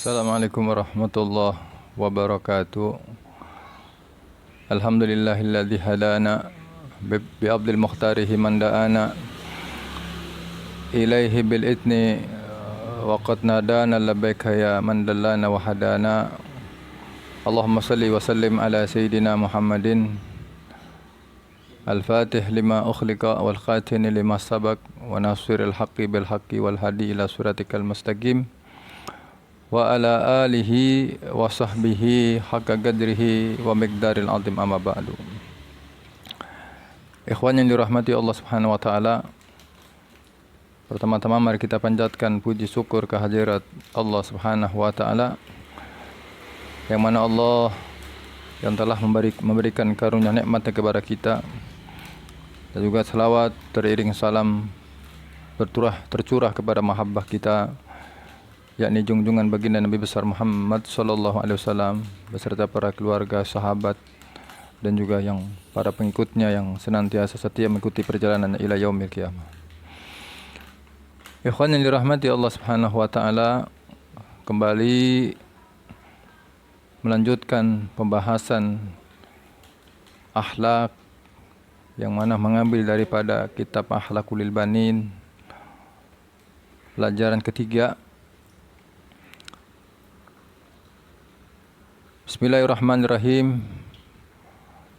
Assalamualaikum warahmatullahi wabarakatuh. Alhamdulillahilladzi hadana bi'abdil mukhtarihi man da'ana ilaihi bil idni wa qad nadana labbaika ya man dallana wa hadana. Allahumma salli wa sallim ala sayyidina Muhammadin al-fatih lima ukhliqa wal khatini lima sabaq wa nasiril haqqi bil haqqi wal hadi ila siratikal mustaqim wa ala alihi wa sahbihi haqqa qadrihi wa miqdaril azim amma ba'du. Ikhwan yang dirahmati Allah Subhanahu wa taala, pertama-tama mari kita panjatkan puji syukur kehadirat Allah Subhanahu wa taala, yang mana Allah yang telah memberikan karunia nikmat kepada kita, dan juga selawat teriring salam tercurah kepada mahabbah kita, yakni junjungan baginda Nabi besar Muhammad sallallahu alaihi wasallam beserta para keluarga, sahabat, dan juga yang para pengikutnya yang senantiasa setia mengikuti perjalanan ila yaumil qiyamah. Ikhwan yang dirahmati Allah Subhanahu wa taala, kembali melanjutkan pembahasan akhlak yang mana mengambil daripada kitab Akhlaqul Banin, pelajaran ketiga. Bismillahirrahmanirrahim.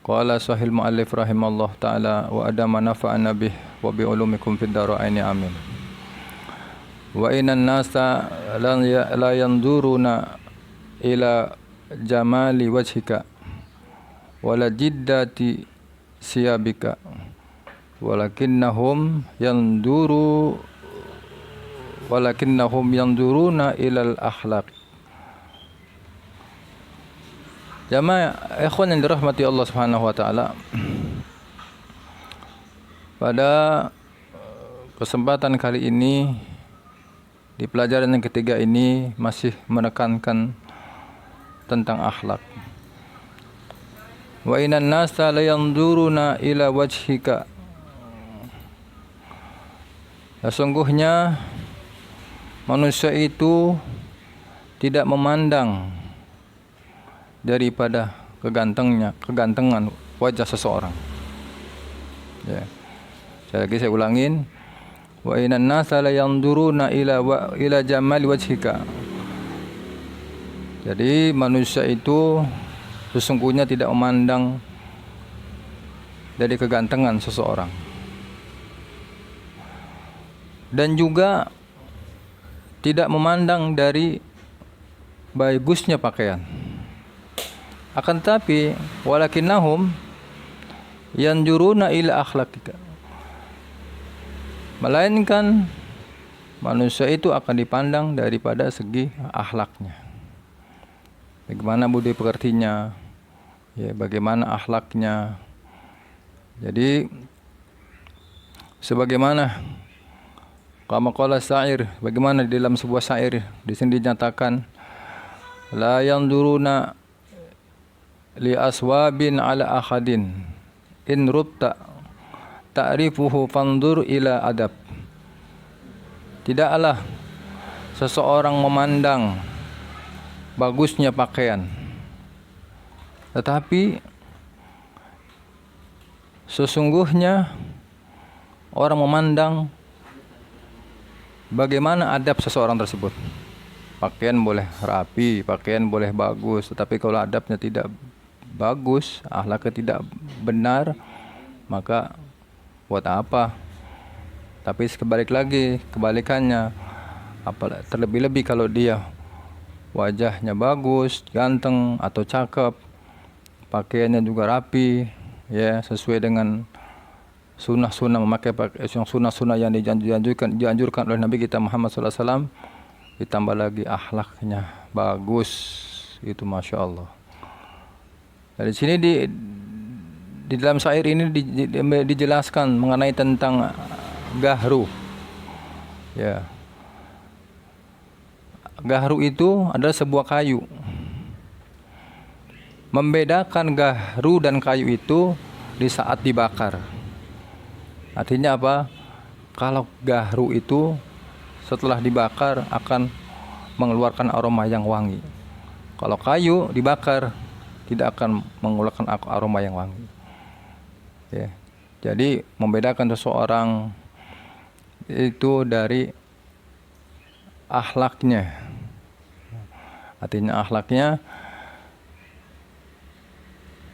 Qala sahil muallif rahimallahu taala wa adama nafa'ana bih wa bi ulumikum fid daraini amin. Wa innan nasa la yanzuruna ila jamali wajhika wala jiddati siyabika walakinnahum yanzuruna ilal akhlaq. Jamaah ikhwan yang dirahmati Allah Subhanahu wa taala, pada kesempatan kali ini di pelajaran yang ketiga ini masih menekankan tentang akhlak. Wa innan nasa la yanzuruna ila wajhika. Sesungguhnya manusia itu tidak memandang daripada kegantengan wajah seseorang. Ya. Saya ulangin. Wa innan nasa la yanzuruna ila jamali wajhika. Jadi manusia itu sesungguhnya tidak memandang dari kegantengan seseorang, dan juga tidak memandang dari bagusnya pakaian. Akan tetapi walakinnahum yanzuruna ila akhlaqika, melainkan manusia itu akan dipandang daripada segi akhlaknya. Bagaimana budi pekertinya, ya, bagaimana akhlaknya. Jadi sebagaimana kama qala syair, bagaimana di dalam sebuah syair di sini dinyatakan la yanzuruna li aswabin ala akhadin in rubta ta'rifuhu fandur ila adab. Tidaklah seseorang memandang bagusnya pakaian, tetapi sesungguhnya orang memandang bagaimana adab seseorang tersebut. Pakaian boleh rapi, pakaian boleh bagus, tetapi kalau adabnya tidak bagus, akhlaknya tidak benar, maka buat apa? Tapi kebalikannya, terlebih-lebih kalau dia wajahnya bagus, ganteng atau cakep, pakaiannya juga rapi, ya, sesuai dengan sunnah-sunnah, memakai sunnah-sunnah yang dianjurkan oleh Nabi kita Muhammad SAW, ditambah lagi akhlaknya bagus, itu masya Allah. Dari sini di dalam syair ini dijelaskan mengenai tentang gahru, ya. Gahru itu adalah sebuah kayu. Membedakan gahru dan kayu itu di saat dibakar. Artinya apa? Kalau gahru itu setelah dibakar akan mengeluarkan aroma yang wangi. Kalau kayu dibakar tidak akan mengeluarkan aroma yang wangi. Ya. Jadi membedakan seseorang itu dari akhlaknya. Artinya akhlaknya,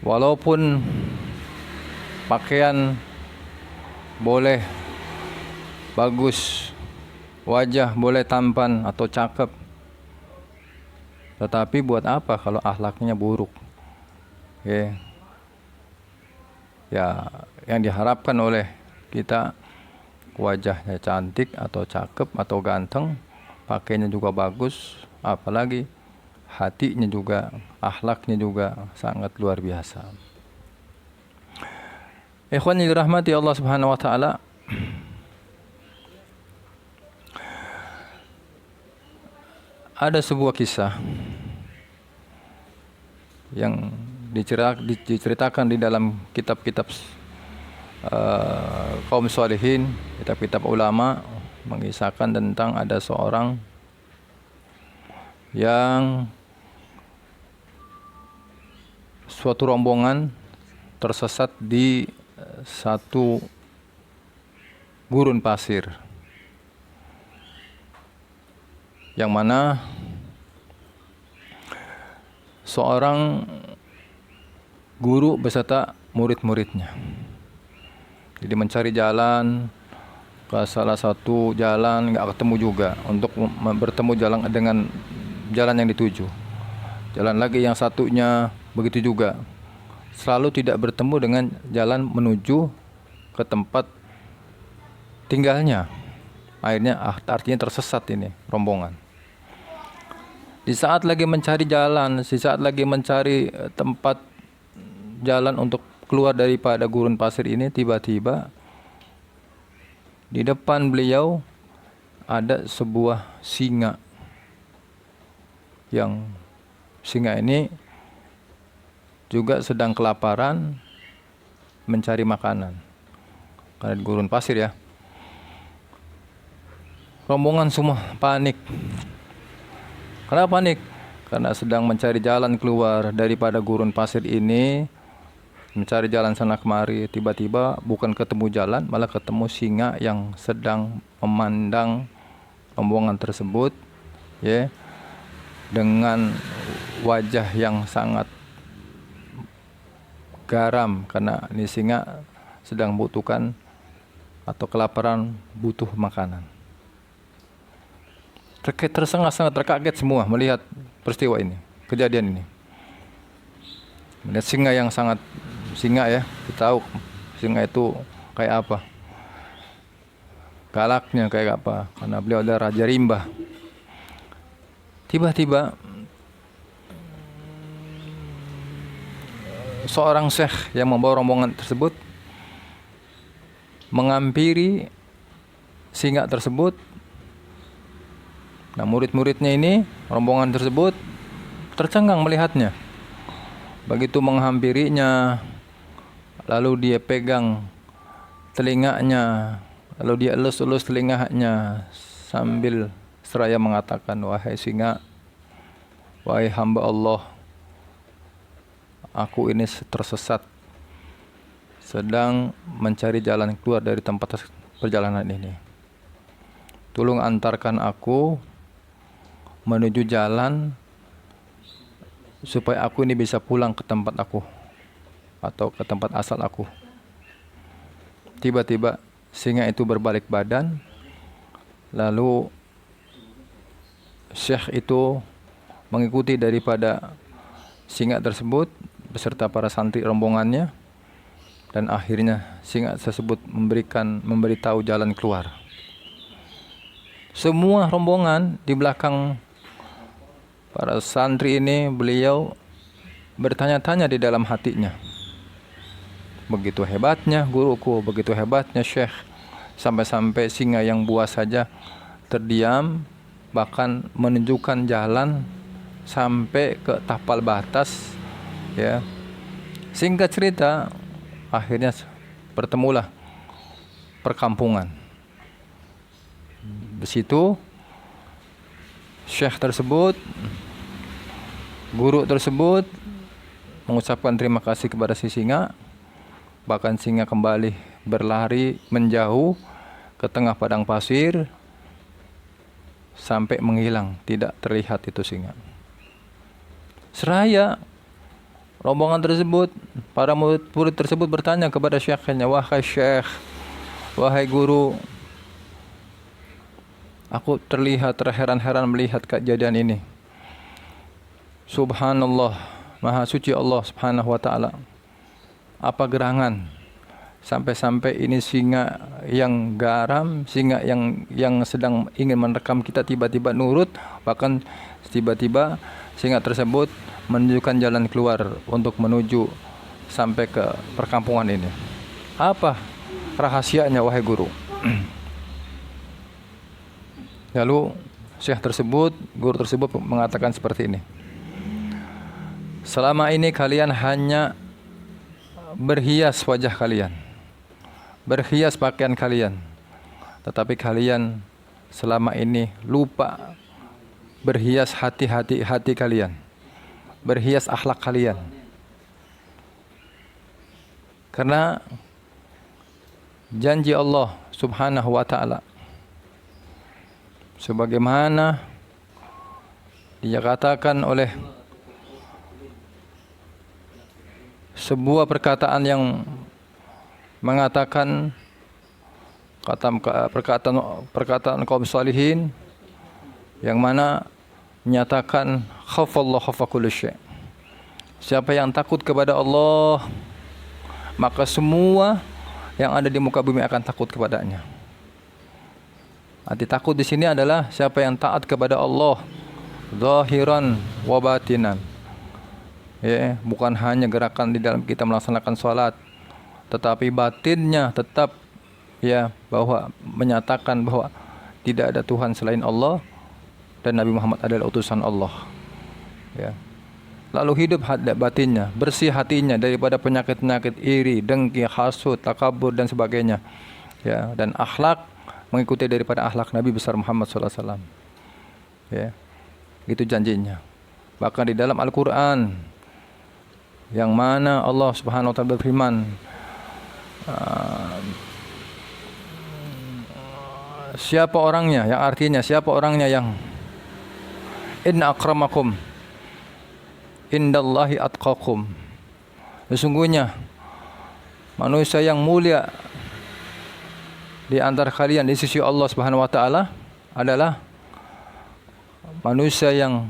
walaupun pakaian boleh bagus, wajah boleh tampan atau cakep, tetapi buat apa kalau akhlaknya buruk? Ya, yang diharapkan oleh kita wajahnya cantik atau cakep atau ganteng, pakainya juga bagus, apalagi hatinya juga, akhlaknya juga sangat luar biasa. Ikhwan yang dirahmati Allah Subhanahu wa taala, ada sebuah kisah yang diceritakan di dalam kitab-kitab kaum salihin, kitab-kitab ulama, mengisahkan tentang ada seorang yang suatu rombongan tersesat di satu gurun pasir, yang mana seorang guru beserta murid-muridnya. Jadi mencari jalan ke salah satu jalan, nggak ketemu juga, untuk bertemu jalan dengan jalan yang dituju. Jalan lagi yang satunya begitu juga, selalu tidak bertemu dengan jalan menuju ke tempat tinggalnya. Akhirnya artinya tersesat ini rombongan. Di saat lagi mencari jalan, di saat lagi mencari tempat jalan untuk keluar daripada gurun pasir ini, tiba-tiba di depan beliau ada sebuah singa. Yang singa ini juga sedang kelaparan mencari makanan. Karena di gurun pasir ya. Rombongan semua panik. Kenapa panik? Karena sedang mencari jalan keluar daripada gurun pasir ini, mencari jalan sana kemari, tiba-tiba bukan ketemu jalan, malah ketemu singa yang sedang memandang rombongan tersebut, ya, dengan wajah yang sangat garam, karena ini singa sedang membutuhkan atau kelaparan, butuh makanan. Tersengat-sengat, terkaget semua melihat peristiwa ini, kejadian ini. Melihat singa yang sangat, singa ya, kita tahu singa itu kayak apa, galaknya kayak apa, karena beliau adalah Raja Rimba. Tiba-tiba seorang syekh yang membawa rombongan tersebut menghampiri singa tersebut. Nah, murid-muridnya ini, rombongan tersebut tercengang melihatnya. Begitu menghampirinya, lalu dia pegang telinganya, lalu dia elus-elus telinganya sambil seraya mengatakan, "Wahai singa, wahai hamba Allah, aku ini tersesat, sedang mencari jalan keluar dari tempat perjalanan ini. Tolong antarkan aku menuju jalan supaya aku ini bisa pulang ke tempat aku atau ke tempat asal aku." Tiba-tiba singa itu berbalik badan, lalu syekh itu mengikuti daripada singa tersebut beserta para santri rombongannya, dan akhirnya singa tersebut memberitahu jalan keluar. Semua rombongan di belakang para santri ini, beliau bertanya-tanya di dalam hatinya, begitu hebatnya guruku, begitu hebatnya syekh, sampai-sampai singa yang buas saja terdiam, bahkan menunjukkan jalan sampai ke tapal batas, ya. Singkat cerita, akhirnya bertemulah perkampungan. Di situ syekh tersebut, guru tersebut mengucapkan terima kasih kepada si singa. Bahkan singa kembali berlari menjauh ke tengah padang pasir sampai menghilang, tidak terlihat itu singa. Seraya rombongan tersebut, para murid tersebut bertanya kepada syekhnya, "Wahai syekh, wahai guru, aku terlihat terheran-heran melihat kejadian ini. Subhanallah, Maha Suci Allah Subhanahu wa Ta'ala. Apa gerangan sampai-sampai ini singa yang garam, singa yang sedang ingin merekam kita tiba-tiba nurut, bahkan tiba-tiba singa tersebut menunjukkan jalan keluar untuk menuju sampai ke perkampungan ini. Apa rahasianya wahai guru?" Lalu guru tersebut mengatakan seperti ini. "Selama ini kalian hanya berhias wajah kalian, berhias pakaian kalian, tetapi kalian selama ini lupa berhias hati kalian, berhias akhlak kalian. Karena janji Allah Subhanahu wa Ta'ala, sebagaimana dikatakan oleh sebuah perkataan yang mengatakan perkataan kaum salihin, yang mana menyatakan khafallahu khafa kulli syai'. Siapa yang takut kepada Allah, maka semua yang ada di muka bumi akan takut kepadanya. Arti takut di sini adalah siapa yang taat kepada Allah zahiran wa batinan. Ya, bukan hanya gerakan di dalam kita melaksanakan salat, tetapi batinnya tetap ya bahwa menyatakan bahwa tidak ada Tuhan selain Allah dan Nabi Muhammad adalah utusan Allah. Ya. Lalu hidup batinnya, bersih hatinya daripada penyakit-penyakit iri, dengki, hasud, takabur dan sebagainya. Ya, dan akhlak mengikuti daripada akhlak Nabi besar Muhammad sallallahu alaihi wasallam. Ya. Itu janjinya. Bahkan di dalam Al-Qur'an yang mana Allah Subhanahu wa taala berfirman, siapa orangnya, yang artinya siapa orangnya yang inna akramakum indallahi atqakum. Sesungguhnya manusia yang mulia di antara kalian di sisi Allah Subhanahu wa taala adalah manusia yang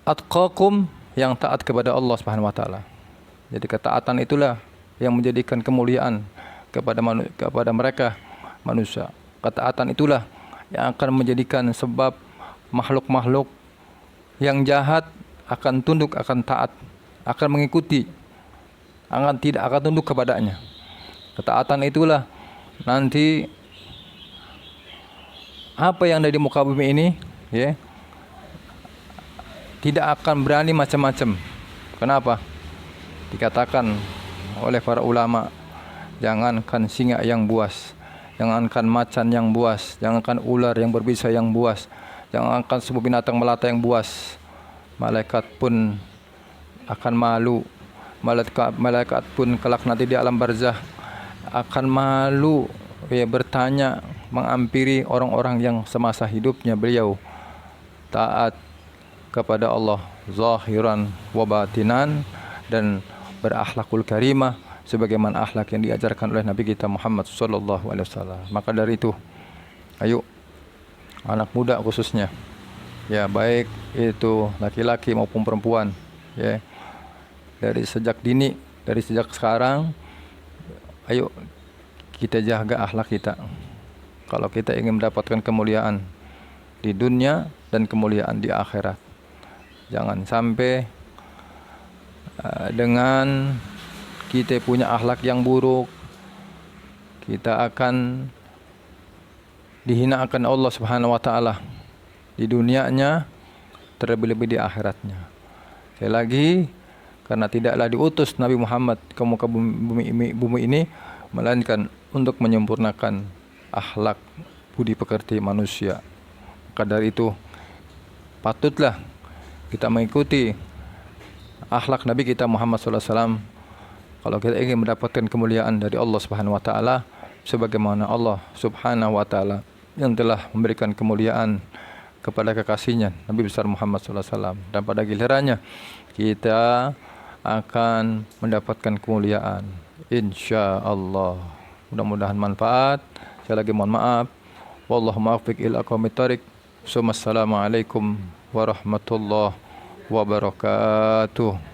atqakum, yang taat kepada Allah Subhanahu wa taala. Jadi ketaatan itulah yang menjadikan kemuliaan kepada mereka manusia. Ketaatan itulah yang akan menjadikan sebab makhluk-makhluk yang jahat akan tunduk, akan taat, akan mengikuti, tidak akan tunduk kepadanya. Ketaatan itulah nanti apa yang ada di muka bumi ini, ya, tidak akan berani macam-macam. Kenapa? Dikatakan oleh para ulama, jangankan singa yang buas, jangankan macan yang buas, jangankan ular yang berbisa yang buas, jangankan semua binatang melata yang buas, malaikat pun akan malu. Malaikat pun kelak nanti di alam barzah akan malu, ya, bertanya, mengampiri orang-orang yang semasa hidupnya beliau taat kepada Allah zahiran wa batinan dan berakhlakul karimah sebagaimana akhlak yang diajarkan oleh Nabi kita Muhammad sallallahu alaihi wasallam. Maka dari itu, ayo anak muda khususnya, ya, baik itu laki-laki maupun perempuan, ya, dari sejak dini, dari sejak sekarang, ayo kita jaga akhlak kita. Kalau kita ingin mendapatkan kemuliaan di dunia dan kemuliaan di akhirat, jangan sampai dengan kita punya akhlak yang buruk, kita akan dihinakan Allah Subhanahu wa taala di dunianya, terlebih-lebih di akhiratnya. Sekali lagi, karena tidaklah diutus Nabi Muhammad ke muka bumi ini melainkan untuk menyempurnakan akhlak budi pekerti manusia. Maka dari itu patutlah kita mengikuti akhlak Nabi kita Muhammad SAW kalau kita ingin mendapatkan kemuliaan dari Allah Subhanahu wa taala, sebagaimana Allah Subhanahu wa taala yang telah memberikan kemuliaan kepada kekasihnya Nabi besar Muhammad SAW, dan pada gilirannya kita akan mendapatkan kemuliaan insyaallah. Mudah-mudahan manfaat. Saya lagi mohon maaf. Wallahu muwaffiq ila aqwamit thoriq. Assalamualaikum warahmatullahi wabarakatuh.